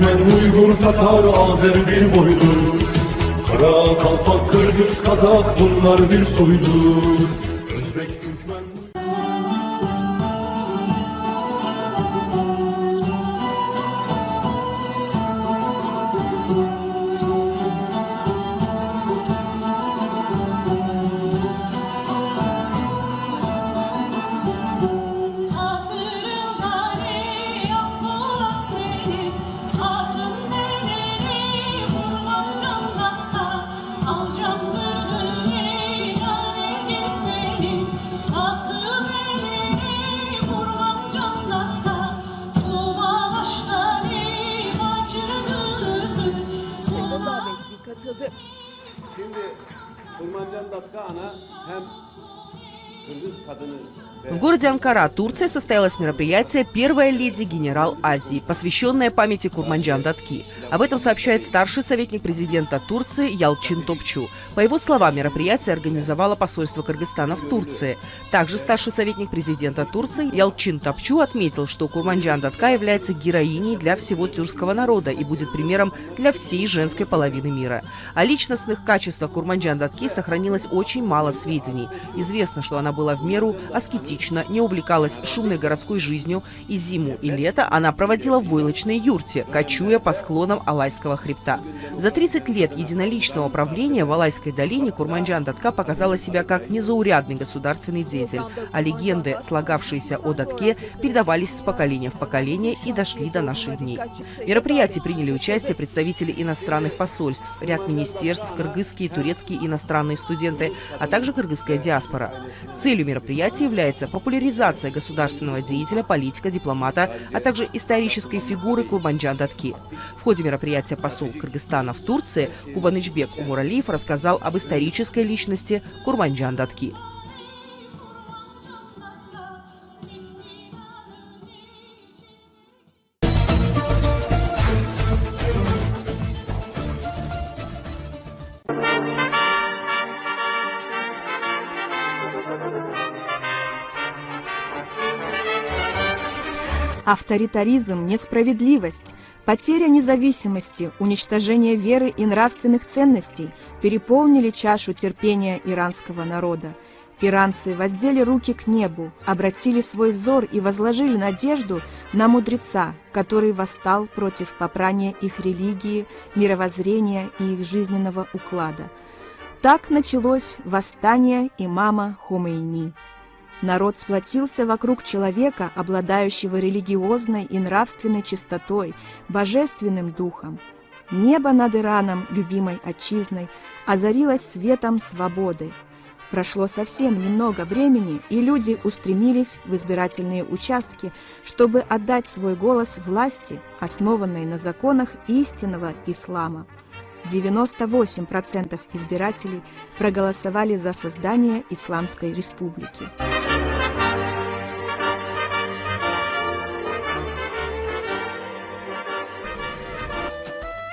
Türkmen, Uygur, Tatar, Azer bir boydur. Kara, Kalpak, Kırgız, Kazak bunlar bir soydur. Özbek, Türkmen... Şimdi Kurmanjan Datka ana hem Kırгыз kadını. В городе Анкара, Турция, состоялось мероприятие «Первая леди генерал Азии», посвященное памяти Курманджан Датки. Об этом сообщает старший советник президента Турции Ялчин Топчу. По его словам, мероприятие организовало посольство Кыргызстана в Турции. Также старший советник президента Турции Ялчин Топчу отметил, что Курманджан Датка является героиней для всего тюркского народа и будет примером для всей женской половины мира. О личностных качествах Курманджан Датки сохранилось очень мало сведений. Известно, что она была в меру аскетична, не увлекалась шумной городской жизнью, и зиму, и лето она проводила в войлочной юрте, кочуя по склонам Алайского хребта. За 30 лет единоличного правления в Алайской долине Курманджан Датка показала себя как незаурядный государственный деятель, а легенды, слагавшиеся о Датке, передавались с поколения в поколение и дошли до наших дней. В мероприятии приняли участие представители иностранных посольств, ряд министерств, кыргызские и турецкие иностранные студенты, а также кыргызская диаспора. Целью мероприятия является популяризация государственного деятеля, политика, дипломата, а также исторической фигуры Курманджан Датки. В ходе мероприятия посол Кыргызстана в Турции Кубанычбек Умуралиев рассказал об исторической личности Курманджан Датки. Авторитаризм, несправедливость, потеря независимости, уничтожение веры и нравственных ценностей переполнили чашу терпения иранского народа. Иранцы воздели руки к небу, обратили свой взор и возложили надежду на мудреца, который восстал против попрания их религии, мировоззрения и их жизненного уклада. Так началось восстание имама Хомейни. Народ сплотился вокруг человека, обладающего религиозной и нравственной чистотой, божественным духом. Небо над Ираном, любимой отчизной, озарилось светом свободы. Прошло совсем немного времени, и люди устремились в избирательные участки, чтобы отдать свой голос власти, основанной на законах истинного ислама. 98% избирателей проголосовали за создание Исламской республики.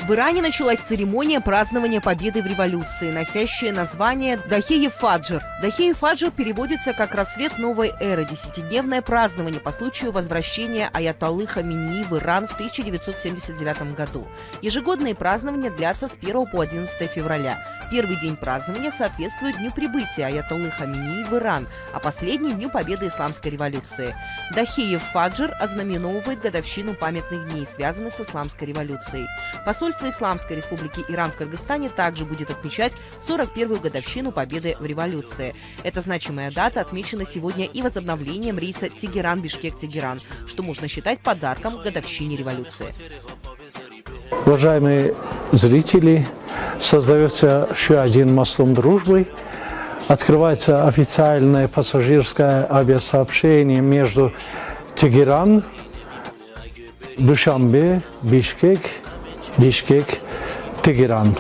В Иране началась церемония празднования победы в революции, носящая название Дахия-Фаджр. Дахия-Фаджр переводится как «Рассвет новой эры», десятидневное празднование по случаю возвращения аятоллы Хаменеи в Иран в 1979 году. Ежегодные празднования длятся с 1 по 11 февраля. Первый день празднования соответствует дню прибытия аятоллы Хаменеи в Иран, а последний – дню победы Исламской революции. Дахия-Фаджр ознаменовывает годовщину памятных дней, связанных с Исламской революцией. Посольство Исламской республики Иран в Кыргызстане также будет отмечать 41-ю годовщину победы в революции. Эта значимая дата отмечена сегодня и возобновлением рейса Тегеран-Бишкек-Тегеран, что можно считать подарком к годовщине революции. Уважаемые зрители, создается еще один мостом дружбы. Открывается официальное пассажирское авиасообщение между Тегеран, Душанбе, Бишкек, Тегеран.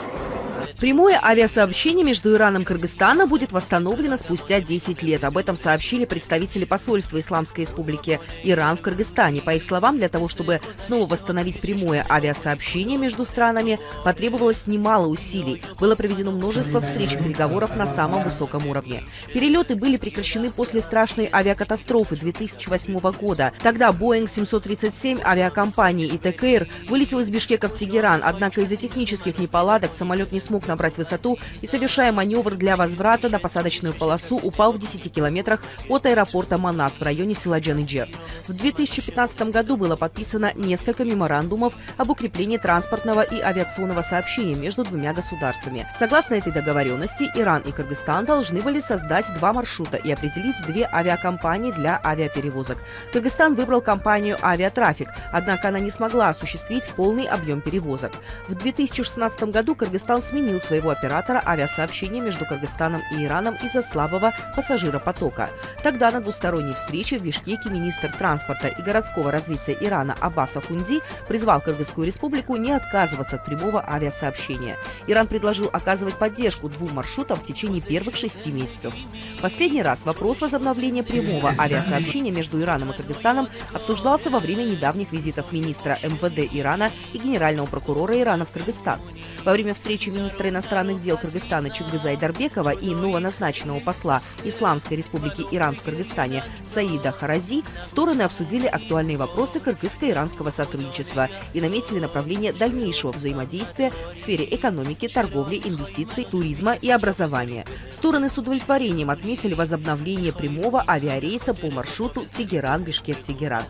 Прямое авиасообщение между Ираном и Кыргызстаном будет восстановлено спустя 10 лет. Об этом сообщили представители посольства Исламской Республики Иран в Кыргызстане. По их словам, для того, чтобы снова восстановить прямое авиасообщение между странами, потребовалось немало усилий. Было проведено множество встреч и переговоров на самом высоком уровне. Перелеты были прекращены после страшной авиакатастрофы 2008 года. Тогда Boeing 737 авиакомпании ИТК Air вылетел из Бишкека в Тегеран, однако из-за технических неполадок самолет не смог набрать высоту и, совершая маневр для возврата на посадочную полосу, упал в 10 километрах от аэропорта Манас в районе села Джан-Иджер. В 2015 году было подписано несколько меморандумов об укреплении транспортного и авиационного сообщения между двумя государствами. Согласно этой договоренности, Иран и Кыргызстан должны были создать два маршрута и определить две авиакомпании для авиаперевозок. Кыргызстан выбрал компанию «Авиатрафик», однако она не смогла осуществить полный объем перевозок. В 2016 году Кыргызстан сменил своего оператора авиасообщения между Кыргызстаном и Ираном из-за слабого пассажиропотока. Тогда на двусторонней встрече в Бишкеке министр транспорта и городского развития Ирана Аббас Ахунди призвал Кыргызскую республику не отказываться от прямого авиасообщения. Иран предложил оказывать поддержку двум маршрутам в течение первых 6 месяцев. Последний раз вопрос возобновления прямого авиасообщения между Ираном и Кыргызстаном обсуждался во время недавних визитов министра МВД Ирана и генерального прокурора Ирана в Кыргызстан. Во время встречи министра иностранных дел Кыргызстана Чингиза Айдарбекова и новоназначенного посла Исламской Республики Иран в Кыргызстане Саида Харази стороны обсудили актуальные вопросы кыргызско-иранского сотрудничества и наметили направление дальнейшего взаимодействия в сфере экономики, торговли, инвестиций, туризма и образования. Стороны с удовлетворением отметили возобновление прямого авиарейса по маршруту Тегеран-Бишкек-Тегеран.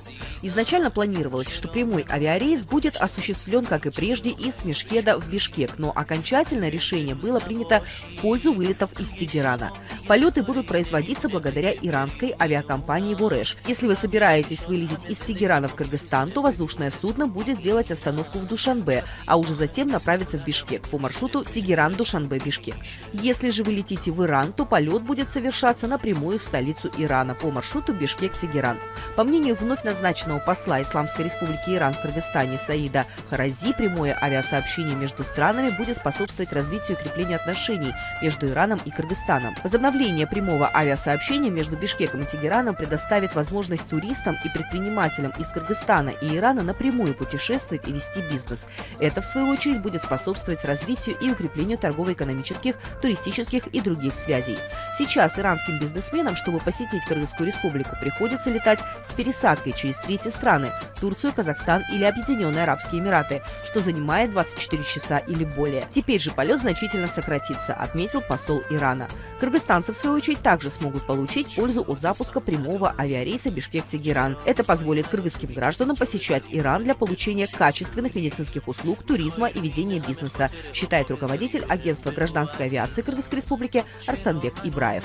Изначально планировалось, что прямой авиарейс будет осуществлен, как и прежде, из Мешхеда в Бишкек, но окончательное решение было принято в пользу вылетов из Тегерана. Полеты будут производиться благодаря иранской авиакомпании «Вореш». Если вы собираетесь вылететь из Тегерана в Кыргызстан, то воздушное судно будет делать остановку в Душанбе, а уже затем направиться в Бишкек по маршруту Тегеран-Душанбе-Бишкек. Если же вы летите в Иран, то полет будет совершаться напрямую в столицу Ирана по маршруту Бишкек-Тегеран. По мнению вновь назначенного посла Исламской Республики Иран в Кыргызстане Саида Харази, прямое авиасообщение между странами будет способствовать развитию и укреплению отношений между Ираном и Кыргызстаном. Возобновление прямого авиасообщения между Бишкеком и Тегераном предоставит возможность туристам и предпринимателям из Кыргызстана и Ирана напрямую путешествовать и вести бизнес. Это, в свою очередь, будет способствовать развитию и укреплению торгово-экономических, туристических и других связей. Сейчас иранским бизнесменам, чтобы посетить Кыргызскую республику, приходится летать с пересадкой через третьи страны – Турцию, Казахстан или Объединенные Арабские Эмираты, что занимает 24 часа или более. Теперь же полет значительно сократится, отметил посол Ирана. Кыргызстанцы, в свою очередь, также смогут получить пользу от запуска прямого авиарейса Бишкек-Тегеран. Это позволит кыргызским гражданам посещать Иран для получения качественных медицинских услуг, туризма и ведения бизнеса, считает руководитель агентства гражданской авиации Кыргызской республики Арстанбек Ибраев.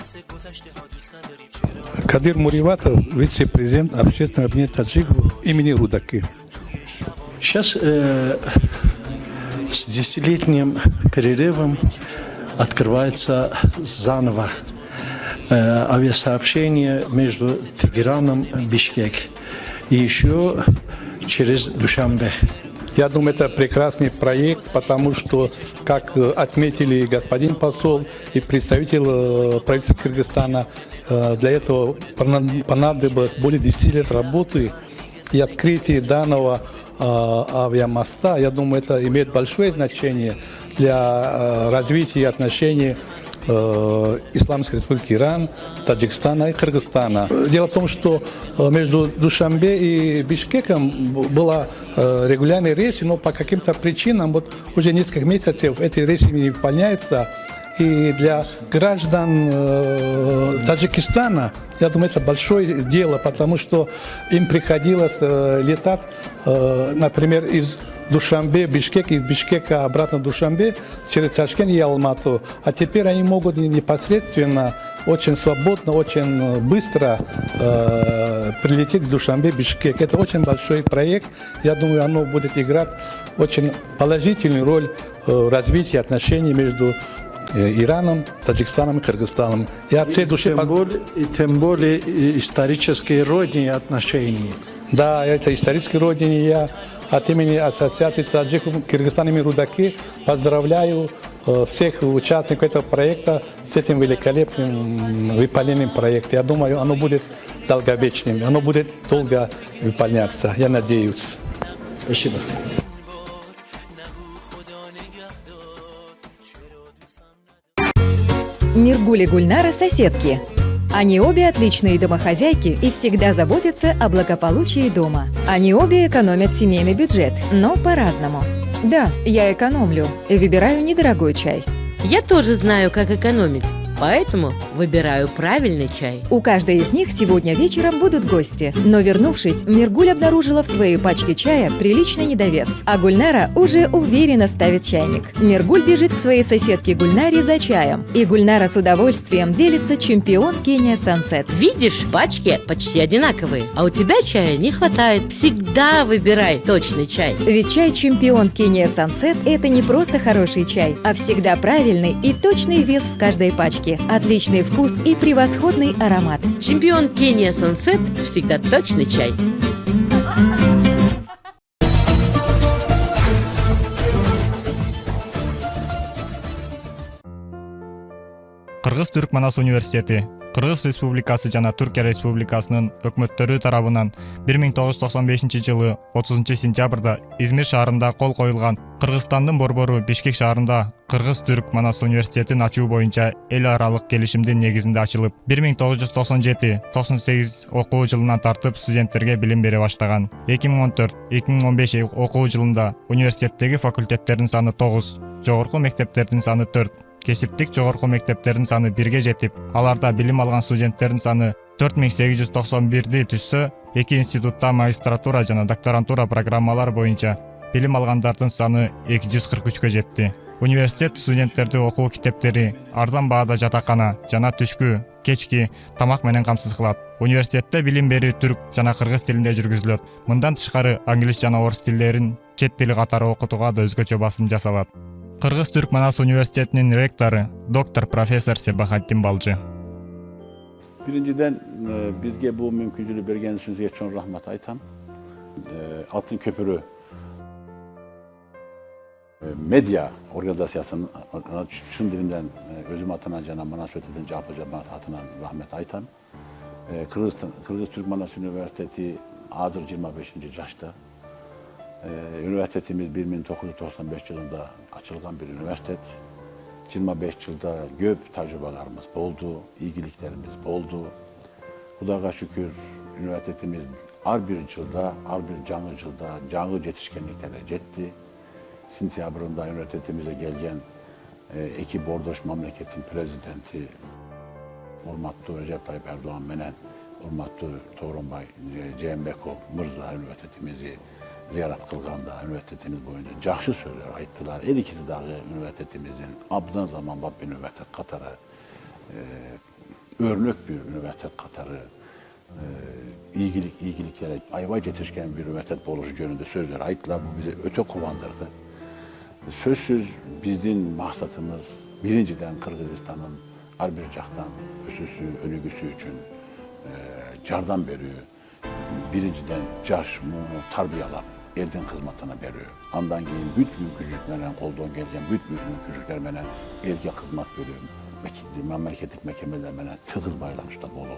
Кадыр Муриватов, вице-президент общественного объединения таджиков имени Рудаки. Сейчас с 10-летним перерывом открывается заново авиасообщение между Тегераном и Бишкек и еще через Душанбе. Я думаю, это прекрасный проект, потому что, как отметили господин посол и представитель правительства Кыргызстана, для этого понадобилось более 10 лет работы, и открытие данного авиамоста, я думаю, это имеет большое значение для развития отношений Исламской Республики Иран, Таджикистана и Кыргызстана. Дело в том, что между Душанбе и Бишкеком была регулярный рейс, но по каким-то причинам вот уже несколько месяцев эти рейсы не выполняются. И для граждан Таджикистана, я думаю, это большое дело, потому что им приходилось летать, например, из Душанбе, Бишкек, из Бишкека обратно в Душанбе, через Ташкент и Алмату. А теперь они могут непосредственно, очень свободно, очень быстро прилететь в Душанбе, Бишкек. Это очень большой проект. Я думаю, оно будет играть очень положительную роль в развитии отношений между Ираном, Таджикистаном и Кыргызстаном. И от всей души... Тем более исторические родные отношения. Да, это исторический родине. Я от имени Ассоциации таджиков Кыргызстана и Рудаки поздравляю всех участников этого проекта с этим великолепным выполнением проекта. Я думаю, оно будет долговечным, оно будет долго выполняться. Я надеюсь. Спасибо. Миргуль и Гульнара – соседки. Они обе отличные домохозяйки и всегда заботятся о благополучии дома. Они обе экономят семейный бюджет, но по-разному. Да, я экономлю и выбираю недорогой чай. Я тоже знаю, как экономить, поэтому выбираю правильный чай. У каждой из них сегодня вечером будут гости. Но вернувшись, Миргуль обнаружила в своей пачке чая приличный недовес. А Гульнара уже уверенно ставит чайник. Миргуль бежит к своей соседке Гульнаре за чаем. И Гульнара с удовольствием делится чемпион Кения Сансет. Видишь, пачки почти одинаковые, а у тебя чая не хватает. Всегда выбирай точный чай. Ведь чай чемпион Кения Сансет – это не просто хороший чай, а всегда правильный и точный вес в каждой пачке. Отличный вкус и превосходный аромат. Чемпион Кения Сансет всегда точный чай. Кыргыз-Түрк Манас университети Кыргыз Республикасы жана Түркия Республикасынын өкмөттөрү тарабынан 1995 жылы 30 сентябрда Измир шаарында кол коюлган Кыргызстандын борбору Бишкек шаарында Кыргыз-Түрк Манас университетин ачуу боюнча эл аралык келишимдин негизинде ачылып, 1997-98 окуу жылынан тартып студенттерге билим бере баштаган. 2014-2015 окуу жылында университеттеги факультеттердин саны 9, жогорку мектептердин саны 4, кесиптик жогорку мектептердин саны 1-ге жетип, аларда билим алган студенттердин саны 4891-ди түзсө, 2 институтта магистратура жана докторантура программалар боюнча билим алгандардын саны 243-кө жетти. Университет студенттерди окуу китептери, арзан баада жатакана жана түшкү, кечки тамак менен камсыз кылат. Университетте билим берүү түрк жана кыргыз тилинде жүргүзүлөт. Мындан тышкары англис жана орус тилдерин чет тили катары окутууга да өзгөчө басым жасалат. Кыргыз-Түрк Манас университетинин ректору доктор профессор Себахаттин Балжы. Birinciden bizge bu mümküncülüğü bergeniz için size çok rahmet aytam. Altın Köprü medya organizasyasının çın dilimden özüm atınan Cenab-ı Manasvetet'in cevap cemaat atınan rahmet aytam. Kırgız-Türk Manas Üniversiteti hazır 25. yaşta. Üniversitetimiz 1995 yılında açılgan bir üniversitet. 25 yılda göp tecrübelerimiz oldu, ilgiliklerimiz oldu. Xudaga şükür üniversitetimiz her bir yılda, her bir canlı yılda canlı yetişkenliklere jetti. Sentyabrında üniversitetimize gelgen iki bordoş memleketin prezidenti Hurmatlı Recep Tayyip Erdoğan menen Hurmatlı Toğrunbay Ceyhanbekov Mırza üniversitetimizi ziyaret kılganda üniversitetimiz boyunca жақсы sözler ayttılar. Her ikisi dahi üniversitetimizin abdan zaman bab bir üniversitet katarı, örnek bir üniversitet katarı, ilgiliklere ayva yetişken bir üniversitet boluşu yönünde sözler ayttılar. Bu bizi öte kuvandırdı. Sözsüz bizim maksatımız birinciden Kırgızistan'ın her bir cahtan ösüsü, önügüsü için cardan beriyor. Birinciden caş, muğunu, tarbiyalap, elden hizmetine veriyor. Andan gelin bütün küçüklerden koldan gelgen bütün küçükler menen elge hizmet veriyor. Memleketlik mekemeler menen tığız baylamışta bolu.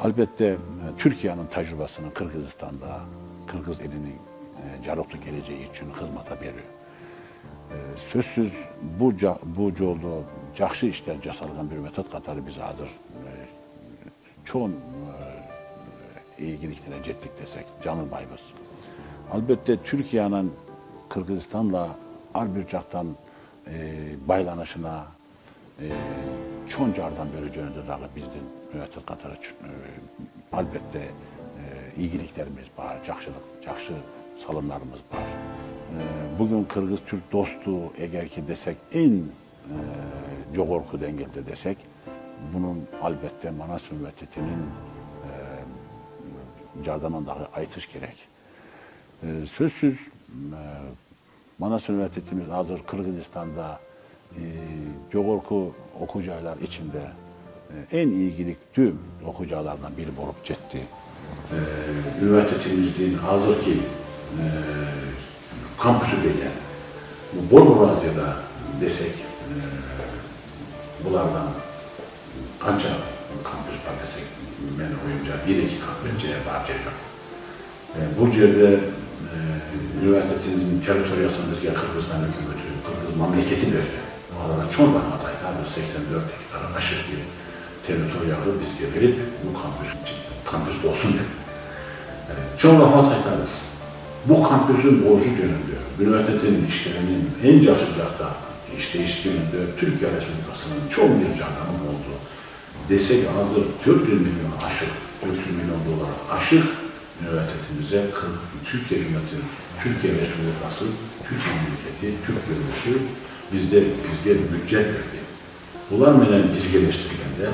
Elbette Türkiye'nin tecrübesini Kırgızistan'da, Kırgız elinin caroklu geleceği için hizmete veriyor. Sözsüz bu yolda жақсы işler jasalgan bir metot katarı biz hazır. Çoğun ilgiliklere jettik desek canı baybız. Elbette Türkiye'nin Kırgızistan'la her bir caktan baylanışına çoğun cardan böyle yönünde dağı bizden üniversitet katarı elbette ilgiliklerimiz var, жақсы salımlarımız var. Bugün Kırgız-Türk dostluğu eğer ki desek en jogorku dengede desek bunun elbette Manas Üniversiteti'nin cardanındağı aytış gerek. Sözsüz Manas Üniversitetimiz hazır Kırgızistan'da Jogorku okuyucular içinde en ilgilik tüm okuyuculardan biri olup gitti. Üniversitemizin hazırki kampüsü deken bu Bolboraziya'da desek bunlardan kança kampüs var desek ben oyunca bir iki kampüsçeye bağlayacağım. Bu yerde üniversitenin teritoriyasındaki Kırgızistan hükümeti, Kırgız memleketi derken onlara çok Hatay'da 84 hektara aşık bir teritoriyalı biz verip bu kampüs olsun dedik. Çok Hatay'dayız. Bu kampüsün borcu yönünde, üniversitenin işlerinin en yaşlıcakta işleyiş yönünde Türkiye Respublikası'nın çok bir canlanım olduğu desek hazır 400 milyon aşık, 400 milyon dolar aşık üniversitemize Türkiye Cumhuriyeti, Türkiye Respublikası, Türk Memleketi, Türk Devleti bizde bütçe verdi. Bunlar menen birleştirilende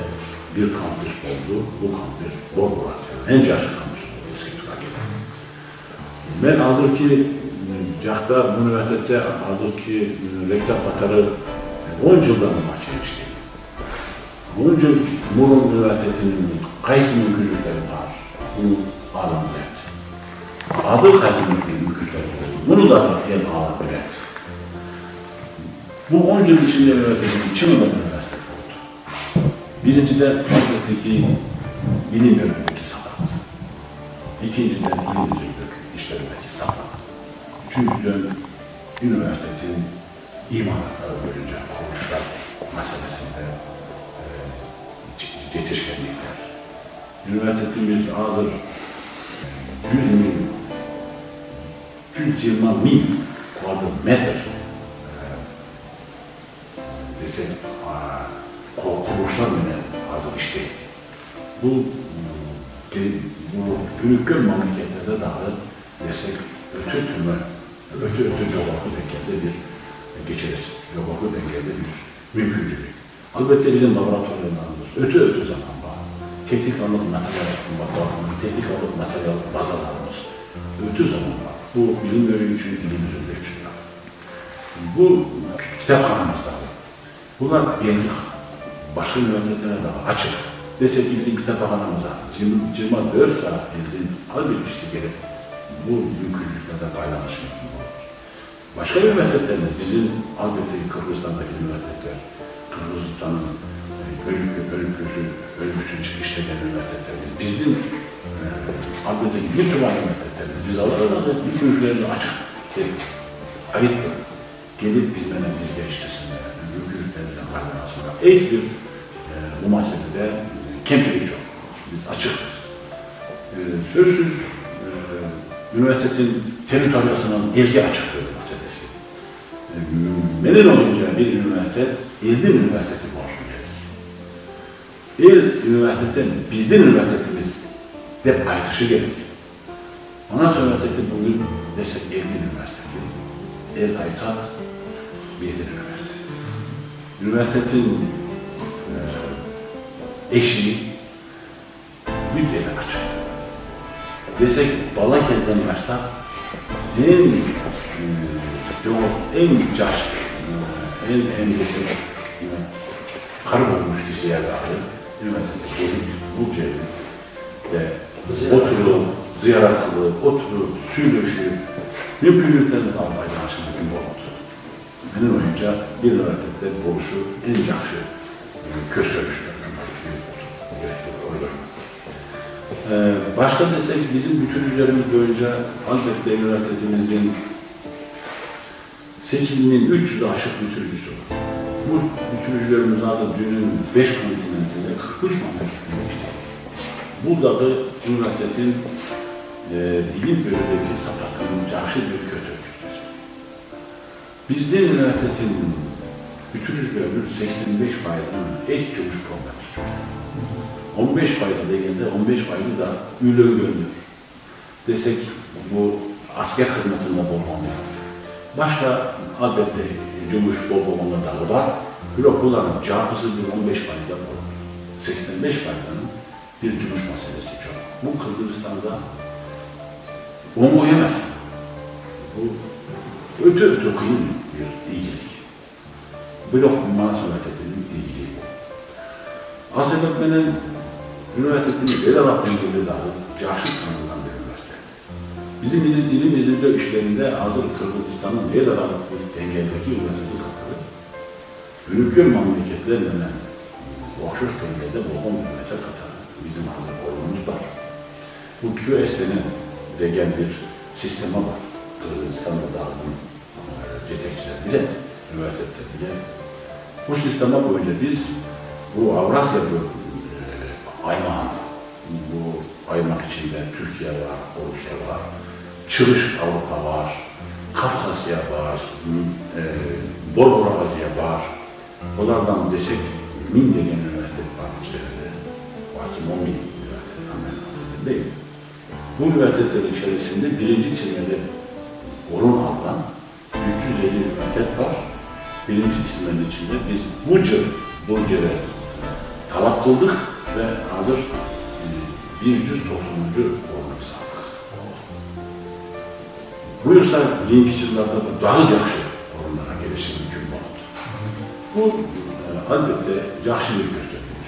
bir kampüs oldu. Bu kampüs Bolboraziya'nın en yaşlı kampüsü oldu. Ben hazırki Cahta bu üniversitede hazırki rektör katarı 10 yıldan bahçeye işte. 10 yıl bu üniversitenin kaysının güçleri var. Bu alanında et. Hazır kaysının güçleri var. Bunu da en ağır bilet. Bu 10 yıl içinde üniversitenin için olan üniversite oldu. Birinciden üniversitedeki bilim bölümündeki sanat. İkinciden ilim üzerindeki işlerindeki sanat. Üçüncüden üniversitenin imanatları bölünce kuruluşlar meselesinde yetişkenlikler. Üniversitemiz hazır 120 bin kvadratmetre desek kuruluşlar bile hazır işteydi. Bu Gürükköl memleketlerde dahi desek öte coğrafya dengelde bir geçeriz. Coğrafya dengelde bir mümküncülük. Elbette bizim laboratuvarlarımız öte zaman var. Teknik alıp materyal bazalarımız öte zaman var. Bu bilim bölümü için, bilim üzerinde için var. Bu kitapxanamızda var. Bunlar yeni, başka üniversitelere de açık. Desek ki bizim kitapxanamıza 24 saat bildiğin al bir kişi gelip bu mümkünlüklerden paylaşmış mümkün olur. Başka üniversitelerimiz, bizim elbette Kırgızistan'daki üniversiteler, Kırgızistan'ın bölgüsü çıkışta gelen üniversitelerimiz, bizim elbette bir tümen üniversitelerimiz, biz Allah'da mümkünlüklerini açık, ayıttır. Gelip bizimle bir gençlisinde, mümkünlüklerimizden paylaşmasında hiçbir bu meselede kemçilik yok. Biz açıkız. Sözsüz üniversitenin teritoriyasının ilgi açıklığı meselesi. Benim olunca bir üniversite, elin üniversitesi olsun gerekir. Üniversiteden, bizden üniversitemiz de aytışı gerekir. Ondan sonra üniversitesi bugün desek elin üniversitesi, aytat bizden üniversitesi. Üniversitenin eşiği bir yere açık. Desek Balakez'den başta en caş, en desek karı olmuş kişiye dair üniversitede gelip bu cevri ve oturup, ziyaret kılıp, oturup, söyleşip, mümkünlüklerden almayla aşırı mümkün olmadı. Benim oyunca bir üniversitede oluşu en yaxşı göstermişlerden başka desek bizim bütünlüklerimiz boyunca elbette üniversitemizin 8.300'e aşık bütünlüğüsü var. Bu bütünlüklerimiz zaten dünyanın 5 kontinentinde 43 memleketinde işte. Burada da üniversitenin bilim bölümündeki sapakının yaxşı bir götürgüsüdür. Bizde üniversitenin bütünlüklerimiz 85%'ın hiç çıkış problemi çok. 15%'ı degende 15%'ı da ülü görünür. Desek bu asker hizmetinde bulunmalı. Başka elbette cumuş bulunmalı da var. Bunların cevaplısı bir 15%'da bulunur. 85%'ın bir cumuş meselesi çok. Bu Kırgızistan'da olmayamaz. Bu öte kıyım bir iyilik. blok üniversitenin ilgili. Hazırlık benim üniversitesini Vedalat dengeli dağı Caşit tanınan bir üniversite. Bizim ilimizin de işlerinde hazır Kırgızistan'ın Vedalat dengeldeki üniversite katları. Ülke memleketlerle okşuş dengede bulun üniversite katları. Bizim hazır oğlumuz var. Bu QS'nin degen bir sistemi var. Kırgızistan'da dağılım yetekçiler bilet üniversitede diye. Bu sisteme boyunca biz bu Avrasya aymağında, bu aymak içinde Türkiye var, Rusya var, Çırış Avrupa var, Kafkasya var, Bolgor Azya var. Onlardan desek min degen üniversite var içlerinde. Vakım 10 bin üniversite değil. Bu üniversiteler içerisinde birinci tilmede orun alan 350 üniversite var. Birinci tilmenin içinde biz bu cere talep kıldık ve hazır 190. orunu biz aldık. Buyursa yeni yıllarda bu daha yaxşı orunlara gelişim mümkün oldu. Bu elbette yaxşılık gösteriyor.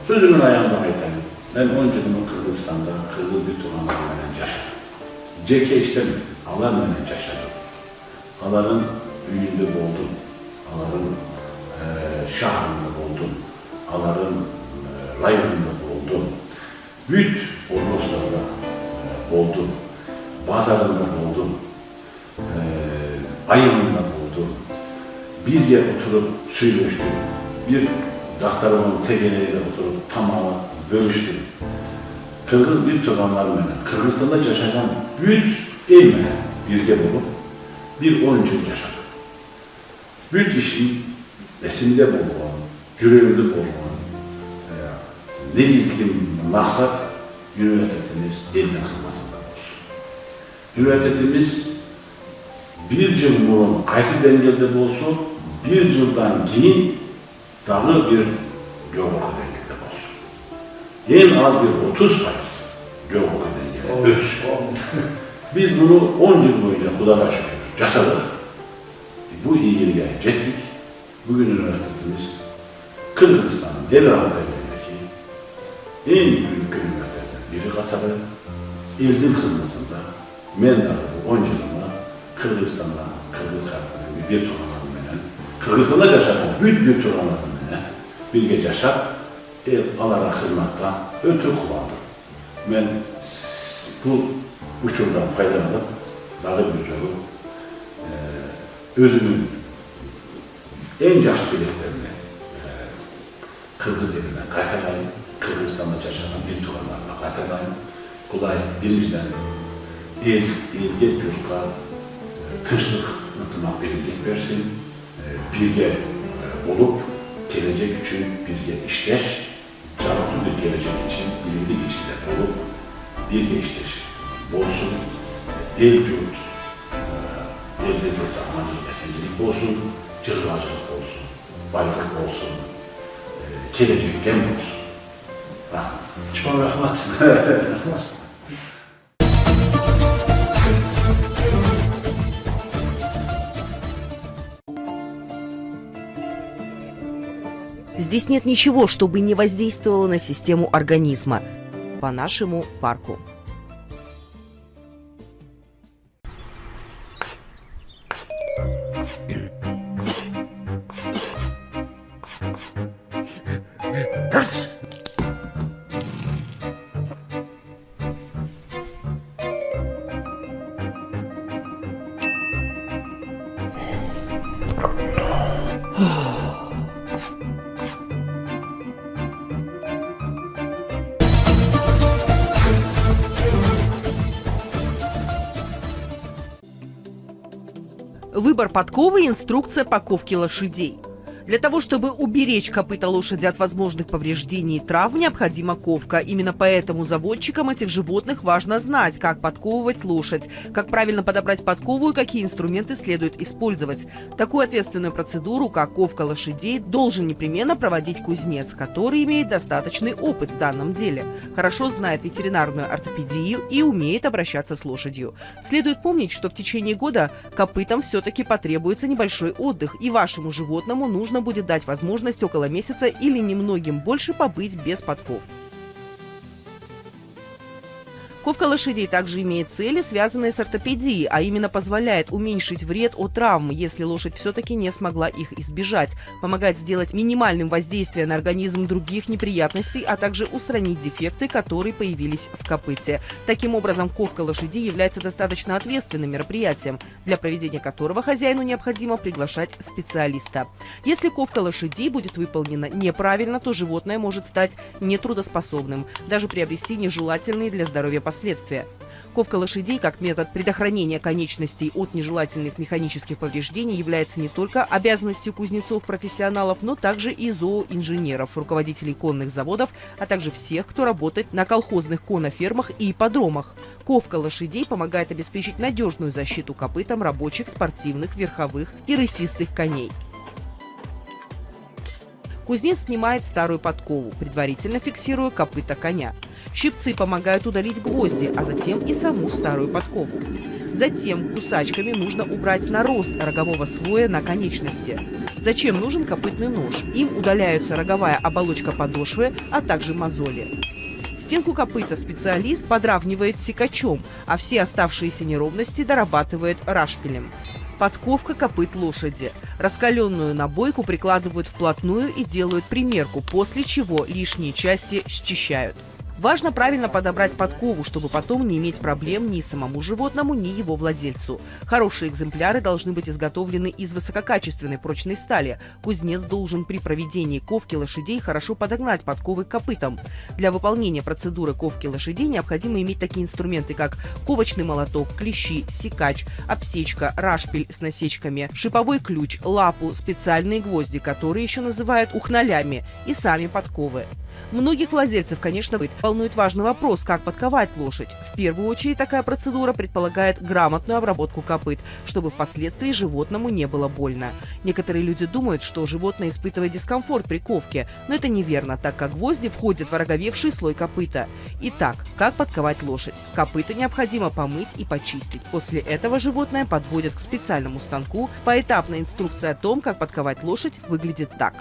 Sözümün ayağında aytanım. Ben 10 yılımı Kırgızistan'da, Kırgız bir turanlarla yaşadım. Ceke istemedim, Allah'la yaşadım. Allah'ın büyüğünde boğdum, Allah'ın şahrında boğdum, Allah'ın rayonunda boğdum. Büyük orloslarla boğdum, bazarında boğdum, ayımında boğdum. Bir yer oturup söyleştim, bir dastarımın tegeleriyle oturup tamamen bölüştüm. Kırgız bir turanlar menen, Kırgızistan'da yaşayan büyük eğmene birge bulup bir 10 yıl yaşadım. Büyük işin esimde bulunan, yüreğimde bulunan, ne dizgin maksat üniversitemiz elden hizmetinde olsun. Üniversitemiz bir yıl burun kaysi dengede olsun, bir yıldan keyin dağı bir geografik dengede olsun. En az bir 30% geografik dengede ötsün. Biz bunu 10 yıl boyunca Kudara şükür yaşadık. Bu ilgiliye cettik. Bugün üniversitemiz Kırgızistan'ın her alanlarındaki en büyük üniversitelerden biri Katar'ı. İldin hizmetinde men bu 10 yılında Kırgızistan'da Kırgız kardeşlerinin bir turanlarından Kırgızistan'da yaşayan büyük bir turanlarından bir gece yaşap alara hizmette ötü kullandım. Ben bu uçurdan faydalanıp dağı gücü özümün en yaş biletlerini Kırgız elinden kaytarayım, Kırgızistan'da yaşanan bir turanlarla kaytarayım. Kolay birinciden ilgi çocuklar tınçlık mutluluk birlik versin, birge olup gelecek için birge işleş, canlı bir gelecek için bilindik içinde olup birge işleş olsun, el yurt, elde yurt amacı esencilik olsun, cırlacılık olsun, baylık olsun, gelecek gem olsun. Çok rahmet. Здесь нет ничего, чтобы не воздействовало на систему организма. По нашему парку. Выбор подковы и инструкция по ковке лошадей. Для того, чтобы уберечь копыта лошади от возможных повреждений и травм, необходима ковка. Именно поэтому заводчикам этих животных важно знать, как подковывать лошадь, как правильно подобрать подкову и какие инструменты следует использовать. Такую ответственную процедуру, как ковка лошадей, должен непременно проводить кузнец, который имеет достаточный опыт в данном деле, хорошо знает ветеринарную ортопедию и умеет обращаться с лошадью. Следует помнить, что в течение года копытам все-таки потребуется небольшой отдых, и вашему животному нужно можно будет дать возможность около месяца или немногим больше побыть без подков. Ковка лошадей также имеет цели, связанные с ортопедией, а именно позволяет уменьшить вред от травм, если лошадь все-таки не смогла их избежать, помогает сделать минимальным воздействие на организм других неприятностей, а также устранить дефекты, которые появились в копыте. Таким образом, ковка лошадей является достаточно ответственным мероприятием, для проведения которого хозяину необходимо приглашать специалиста. Если ковка лошадей будет выполнена неправильно, то животное может стать нетрудоспособным, даже приобрести нежелательные для здоровья последствия. Ковка лошадей как метод предохранения конечностей от нежелательных механических повреждений является не только обязанностью кузнецов-профессионалов, но также и зооинженеров, руководителей конных заводов, а также всех, кто работает на колхозных конофермах и ипподромах. Ковка лошадей помогает обеспечить надежную защиту копытам рабочих, спортивных, верховых и рысистых коней. Кузнец снимает старую подкову, предварительно фиксируя копыта коня. Щипцы помогают удалить гвозди, а затем и саму старую подкову. Затем кусачками нужно убрать нарост рогового слоя на конечности. Зачем нужен копытный нож? Им удаляются роговая оболочка подошвы, а также мозоли. Стенку копыта специалист подравнивает секачом, а все оставшиеся неровности дорабатывает рашпилем. Подковка копыт лошади. Раскаленную набойку прикладывают вплотную и делают примерку, после чего лишние части счищают. Важно правильно подобрать подкову, чтобы потом не иметь проблем ни самому животному, ни его владельцу. Хорошие экземпляры должны быть изготовлены из высококачественной прочной стали. Кузнец должен при проведении ковки лошадей хорошо подогнать подковы к копытам. Для выполнения процедуры ковки лошадей необходимо иметь такие инструменты, как ковочный молоток, клещи, секач, обсечка, рашпиль с насечками, шиповой ключ, лапу, специальные гвозди, которые еще называют ухналями, и сами подковы. Многих владельцев, конечно, волнует важный вопрос, как подковать лошадь. В первую очередь, такая процедура предполагает грамотную обработку копыт, чтобы впоследствии животному не было больно. Некоторые люди думают, что животное испытывает дискомфорт при ковке, но это неверно, так как гвозди входят в ороговевший слой копыта. Итак, как подковать лошадь? Копыта необходимо помыть и почистить. После этого животное подводят к специальному станку. Поэтапная инструкция о том, как подковать лошадь, выглядит так.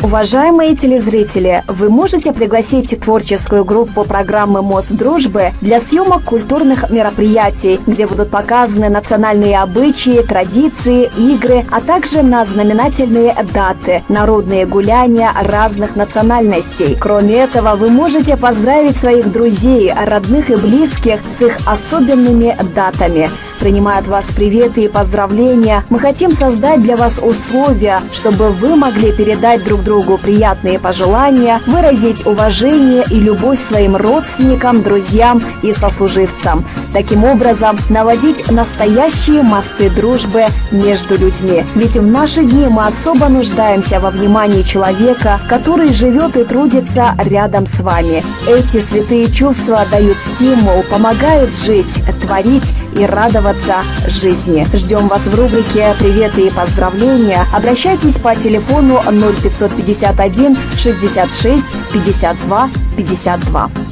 Уважаемые телезрители, вы можете пригласить творческую группу программы «Мост дружбы» для съемок культурных мероприятий, где будут показаны национальные обычаи, традиции, игры, а также на знаменательные даты, народные гуляния разных национальностей. Кроме этого, вы можете поздравить своих друзей, родных и близких с их особенными датами. Принимают вас приветы и поздравления. Мы хотим создать для вас условия, чтобы вы могли передать друг другу приятные пожелания, выразить уважение и любовь своим родственникам, друзьям и сослуживцам. Таким образом, наводить настоящие мосты дружбы между людьми. Ведь в наши дни мы особо нуждаемся во внимании человека, который живет и трудится рядом с вами. Эти святые чувства дают стимул, помогают жить, творить и радоваться жизни. Ждем вас в рубрике «Приветы и поздравления». Обращайтесь по телефону 0551 66 52 52.